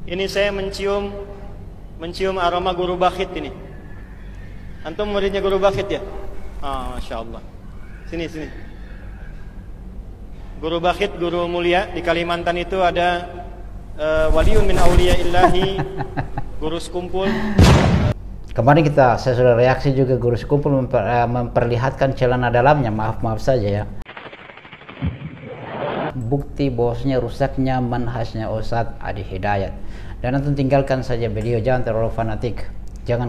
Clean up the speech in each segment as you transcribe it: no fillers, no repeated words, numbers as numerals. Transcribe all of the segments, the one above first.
Ini saya mencium aroma Guru Bakhit ini. Antum muridnya Guru Bakhit ya? Ah, Masya Allah. Sini. Guru Bakhit, guru mulia di Kalimantan itu ada waliun min auliya illahi, guru sekumpul. Kemarin saya sudah reaksi juga, guru sekumpul memperlihatkan celana dalamnya, maaf saja ya. Bukti bahwasanya rusaknya manhajnya Ustadz Adi Hidayat. Dan antum tinggalkan saja beliau, jangan terlalu fanatik. Jangan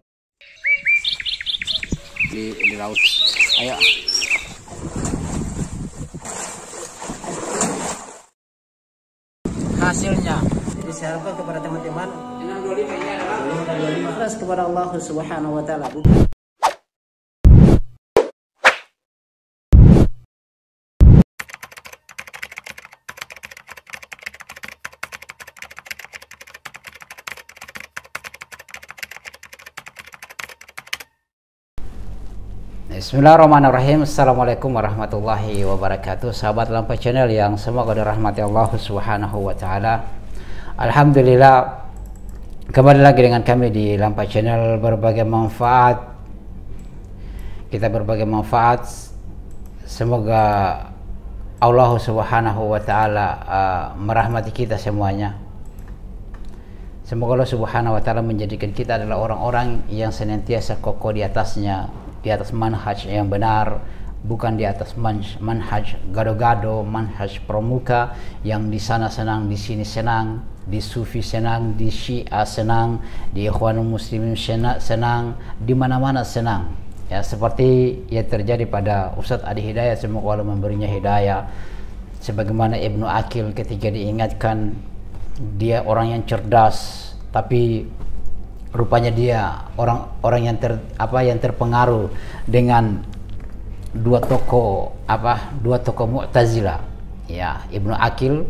di laut. Ayo. Hasilnya diharapkan kepada teman-teman 25 keras kepada Allah Subhanahu wa taala. Bismillahirrahmanirrahim. Assalamualaikum warahmatullahi wabarakatuh. Sahabat Lampai Channel yang semoga dirahmati Allah Subhanahu wa taala. Alhamdulillah, kembali lagi dengan kami di Lampai Channel, berbagi manfaat. Kita berbagi manfaat. Semoga Allah Subhanahu wa taala merahmati kita semuanya. Semoga Allah Subhanahu wa taala menjadikan kita adalah orang-orang yang senantiasa kokoh di atas manhaj yang benar, bukan di atas manhaj gado-gado, manhaj pramuka yang di sana senang, di sini senang, di sufi senang, di syiah senang, di ikhwanul muslimin senang, di mana-mana senang. Ya, seperti yang terjadi pada Ustadz Adi Hidayat, semoga Allah memberinya hidayah. Sebagaimana Ibnu Aqil ketika diingatkan, dia orang yang cerdas, tapi rupanya dia orang yang terpengaruh dengan dua tokoh Mu'tazilah. Ya, Ibnu Aqil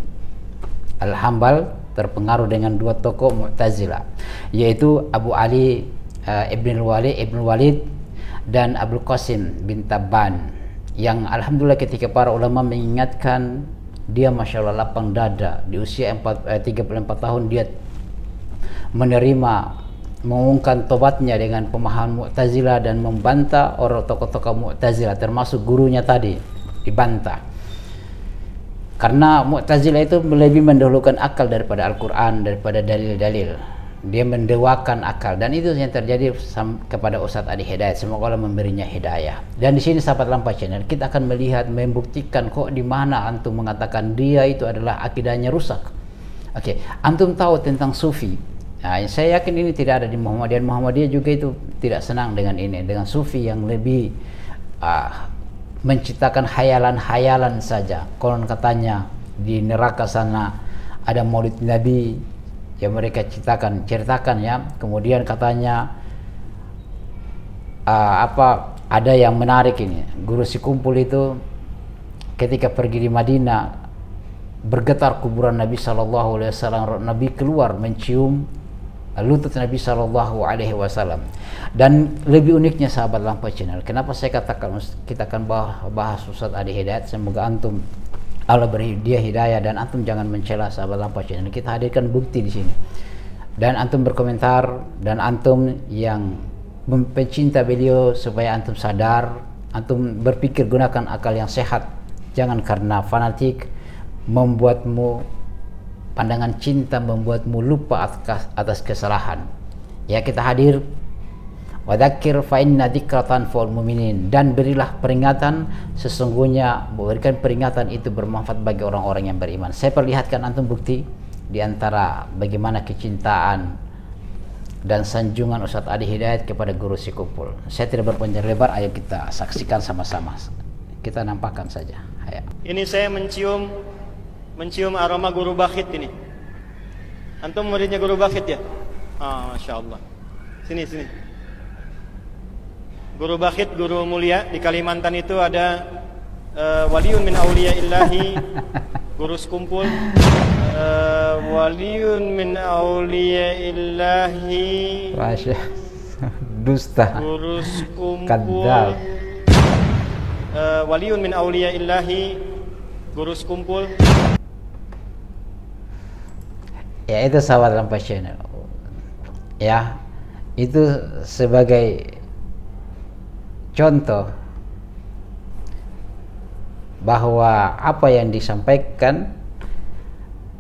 Al-Hambal terpengaruh dengan dua tokoh Mu'tazilah, yaitu Abu Ali Ibn Walid dan Abdul Qasim bin Tabban, yang alhamdulillah ketika para ulama mengingatkan dia, masya Allah, lapang dada. Di usia 34 tahun dia mengumumkan tobatnya dengan pemahaman Mu'tazilah dan membantah orang tokoh-tokoh Mu'tazilah, termasuk gurunya tadi dibantah. Karena Mu'tazilah itu lebih mendahulukan akal daripada Al-Quran, daripada dalil-dalil. Dia mendewakan akal, dan itu yang terjadi kepada Ustadz Adi Hidayat. Semoga Allah memberinya hidayah. Dan di sini sahabat Lampai Channel, kita akan melihat, membuktikan kok di mana antum mengatakan dia itu adalah akidahnya rusak. Oke, antum tahu tentang sufi. Nah, saya yakin ini tidak ada di Muhammadiyah. Muhammadiyah juga itu tidak senang dengan ini, dengan sufi yang lebih menciptakan hayalan-hayalan saja. Konon katanya di neraka sana ada maulid Nabi yang mereka ceritakan ya. Kemudian katanya ada yang menarik ini. Guru sekumpul itu ketika pergi di Madinah, bergetar kuburan Nabi Sallallahu Alaihi Wasallam. Nabi keluar mencium lutut Nabi Sallallahu Alaihi Wasallam. Dan lebih uniknya sahabat Lampai Channel, kenapa saya katakan kita akan bahas Ustadz Adi Hidayat. Semoga antum Allah beri dia hidayah, dan antum jangan mencela sahabat Lampai Channel. Kita hadirkan bukti di sini, dan antum berkomentar, dan antum yang pencinta beliau supaya antum sadar, antum berpikir, gunakan akal yang sehat. Jangan karena fanatik pandangan cinta membuatmu lupa atas kesalahan. Ya, kita hadir. Wadzakir fa inna dzikra tanfa'ul mu'minin, dan berilah peringatan, sesungguhnya memberikan peringatan itu bermanfaat bagi orang-orang yang beriman. Saya perlihatkan antum bukti di antara bagaimana kecintaan dan sanjungan Ustadz Adi Hidayat kepada guru sekumpul. Saya tidak berpanjang lebar, ayo kita saksikan sama-sama. Kita nampakkan saja. Ayo. Ini saya mencium aroma Guru Bakhit ini. Antum muridnya Guru Bakhit ya? Ah, Masya Allah. Sini. Guru Bakhit, guru mulia di Kalimantan itu ada waliun min auliya illahi, guru sekumpul. Waliun min auliya illahi, Masya dusta, guru sekumpul. Kadzab. Waliun min auliya illahi, guru sekumpul. Ya itu sahabat Lampai Channel. Ya, itu sebagai contoh bahwa apa yang disampaikan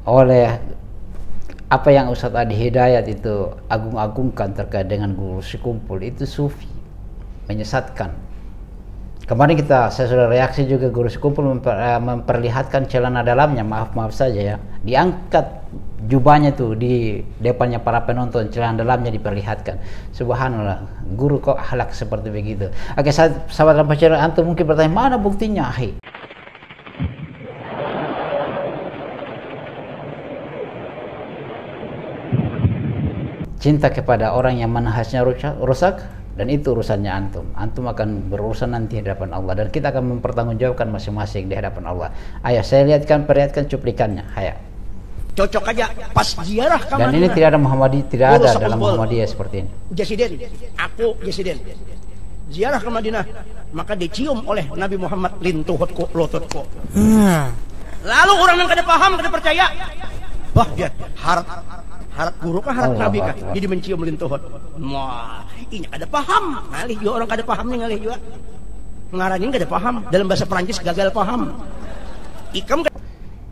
oleh apa yang Ustadz Adi Hidayat itu agung-agungkan terkait dengan guru sekumpul itu sufi, menyesatkan. Kemarin saya sudah reaksi juga, guru sekumpul memperlihatkan celana dalamnya, maaf saja ya, diangkat jubahnya tuh di depannya para penonton, celana dalamnya diperlihatkan. Subhanallah, guru kok akhlak seperti begitu. Oke, sahabat Lampai Channel, antum mungkin bertanya, mana buktinya? Cinta kepada orang yang manhajnya rusak, dan itu urusannya antum akan berurusan nanti di hadapan Allah, dan kita akan mempertanggungjawabkan masing-masing di hadapan Allah. Ayo saya perlihatkan cuplikannya. Ayo. Cocok aja pas ziarah ke Dan ini tidak ada Muhammadiyah, tidak ada dalam Muhammadiyah seperti ini. Aku Jesiden ziarah ke Madinah, maka dicium oleh Nabi Muhammad lintuhutku lututku. Lalu orang yang kada paham, kada percaya, wah dia harap guru kah, harap Nabi kah, jadi mencium lintuhut. Wah, ini kada paham, ngalih juga orang kada paham nih, ngalih juga ngaranin kada paham, dalam bahasa Perancis gagal paham. Ikam.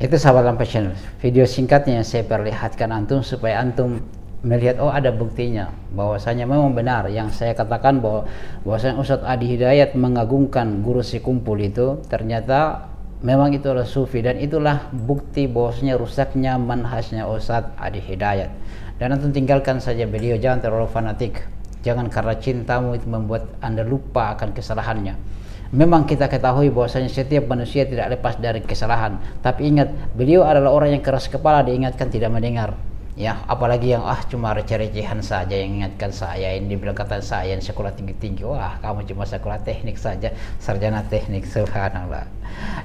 Itu sahabat Lampai Channel, video singkatnya yang saya perlihatkan antum supaya antum melihat, oh ada buktinya bahwasanya memang benar yang saya katakan, bahwasanya Ustadz Adi Hidayat mengagungkan guru sekumpul itu ternyata memang itulah sufi, dan itulah bukti bahwasanya rusaknya manhajnya Ustadz Adi Hidayat. Dan antum tinggalkan saja beliau, jangan terlalu fanatik, jangan karena cintamu itu membuat anda lupa akan kesalahannya. Memang kita ketahui bahwasanya setiap manusia tidak lepas dari kesalahan, tapi ingat, beliau adalah orang yang keras kepala, diingatkan tidak mendengar. Ya, apalagi yang cuma receh-recehan saja yang ingatkan saya, ini dibilang kata saya yang sekolah tinggi-tinggi, wah kamu cuma sekolah teknik saja, sarjana teknik. Subhanallah.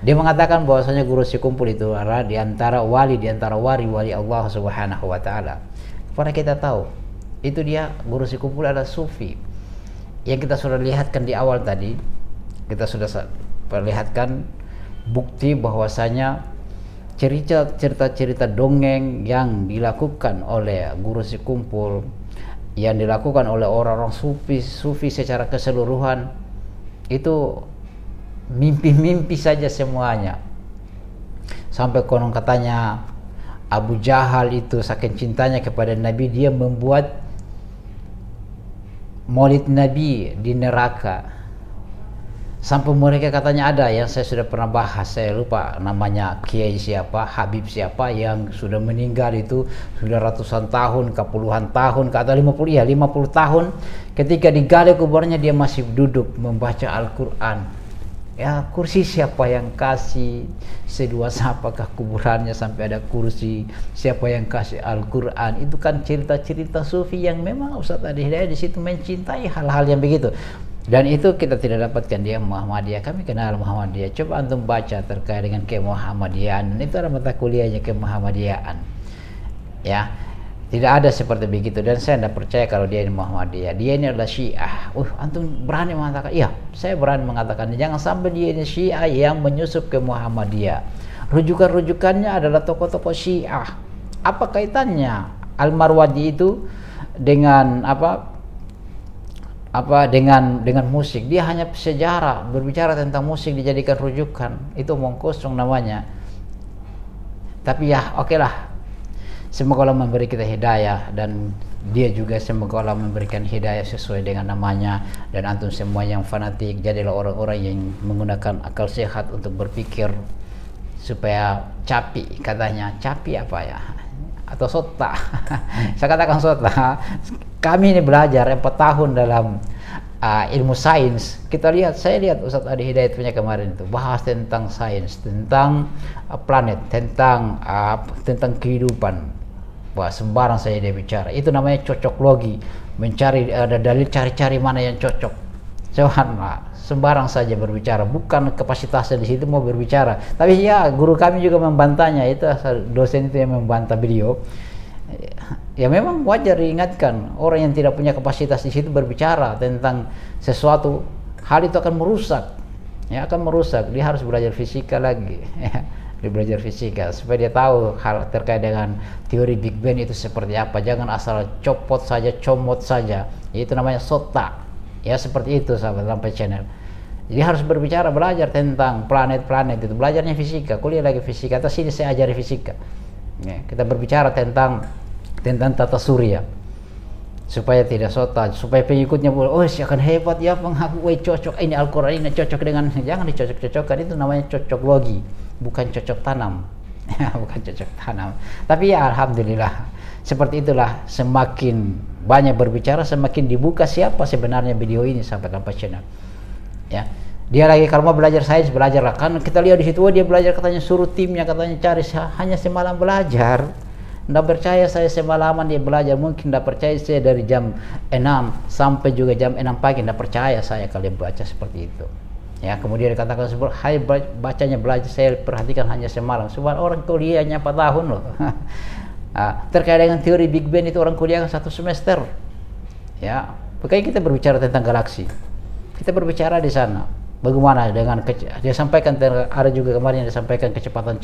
Dia mengatakan bahwasanya guru sekumpul itu adalah diantara wali Allah Subhanahu wa taala. Para kita tahu, itu dia guru sekumpul adalah sufi. Yang kita sudah lihatkan di awal tadi, kita sudah perlihatkan bukti bahwasanya cerita-cerita dongeng yang dilakukan oleh guru sekumpul, yang dilakukan oleh orang-orang sufi secara keseluruhan, itu mimpi-mimpi saja semuanya. Sampai konon katanya Abu Jahal itu saking cintanya kepada Nabi, dia membuat maulid Nabi di neraka. Sampai mereka katanya ada yang saya sudah pernah bahas, saya lupa namanya, kiai siapa, Habib siapa yang sudah meninggal itu sudah ratusan tahun, ke puluhan tahun, ke atas 50 tahun. Ketika digali kuburnya dia masih duduk membaca Al-Quran. Ya, kursi siapa yang kasih? Sedua apakah kuburannya sampai ada kursi? Siapa yang kasih Al-Quran? Itu kan cerita-cerita sufi yang memang Ustadz Adi Hidayat di situ mencintai hal-hal yang begitu. Dan itu kita tidak dapatkan dia Muhammadiyah. Kami kenal Muhammadiyah. Coba antum baca terkait dengan Muhammadiyahan. Itu ada mata kuliahnya Muhammadiyahan. Ya, tidak ada seperti begitu. Dan saya tidak percaya kalau dia ini Muhammadiyah. Dia ini adalah Syiah. Antum berani mengatakan? Iya, saya berani mengatakan. Jangan sampai dia ini Syiah yang menyusup ke Muhammadiyah. Rujukan-rujukannya adalah tokoh-tokoh Syiah. Apa kaitannya Al-Marwadi itu dengan dengan musik? Dia hanya sejarah, berbicara tentang musik dijadikan rujukan, itu omong kosong namanya. Tapi ya oke lah, semoga Allah memberi kita hidayah, dan dia juga semoga Allah memberikan hidayah sesuai dengan namanya. Dan antum semua yang fanatik, jadilah orang-orang yang menggunakan akal sehat untuk berpikir supaya capi, katanya capi apa ya, atau sota. Saya katakan sota. Kami ini belajar 4 tahun dalam ilmu sains. Saya lihat Ustadz Adi Hidayat punya kemarin itu bahas tentang sains, tentang planet, tentang kehidupan. Wah, sembarang saya dia bicara. Itu namanya cocok logi, mencari ada dalil, cari-cari mana yang cocok. Sembarang saja berbicara, bukan kapasitasnya di situ mau berbicara. Tapi ya guru kami juga membantahnya, itu dosen itu yang membantah beliau. Ya memang wajar diingatkan, orang yang tidak punya kapasitas di situ berbicara tentang sesuatu hal itu akan merusak. Ya akan merusak. Dia harus belajar fisika lagi. dia belajar fisika supaya dia tahu hal terkait dengan teori Big Bang itu seperti apa. Jangan asal copot saja, comot saja, itu namanya sota ya, seperti itu sahabat Lampai Channel. Jadi harus berbicara, belajar tentang planet-planet itu, belajarnya fisika, kuliah lagi fisika, atau sini saya ajari fisika ya, kita berbicara tentang tata surya supaya tidak sota, supaya pengikutnya boleh, oh si akan hebat ya, mengaku cocok ini Al-Quran ini cocok dengan, jangan dicocok-cocokkan, itu namanya cocok logi, bukan cocok tanam. Bukan cocok tanam. Tapi ya alhamdulillah, seperti itulah, semakin banyak berbicara semakin dibuka siapa sebenarnya video ini sahabat Lampai Channel ya. Dia lagi kalau mau belajar sains, belajarlah, kan kita lihat di situ, oh, dia belajar katanya suruh timnya katanya cari, hanya semalam belajar. Nggak percaya saya semalaman dia belajar, mungkin nggak percaya saya dari jam 6 sampai juga jam 6 pagi, nggak percaya saya kalau dia baca seperti itu ya. Kemudian dikatakan hai bacanya belajar, saya perhatikan hanya semalam, sebab orang kuliahnya 4 tahun loh. Terkait dengan teori Big Bang itu orang kuliah 1 semester ya. Makanya kita berbicara tentang galaksi, kita berbicara di sana bagaimana dengan dia sampaikan, ada juga kemarin yang disampaikan kecepatan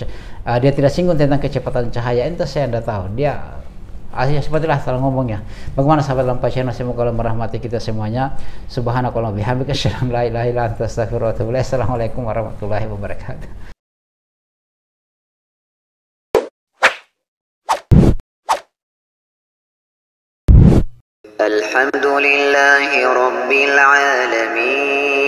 dia tidak singgung tentang kecepatan cahaya, itu saya tidak tahu dia aslinya seperti lah salah ngomongnya. Bagaimana sahabat Lampai Channel, semoga Allah merahmati kita semuanya. Subhanakallah bihamdika asyhadu an la ilaha illa anta astaghfiruka wa atubu ilaik. Assalamualaikum warahmatullahi wabarakatuh. Alhamdulillahi rabbil alamin.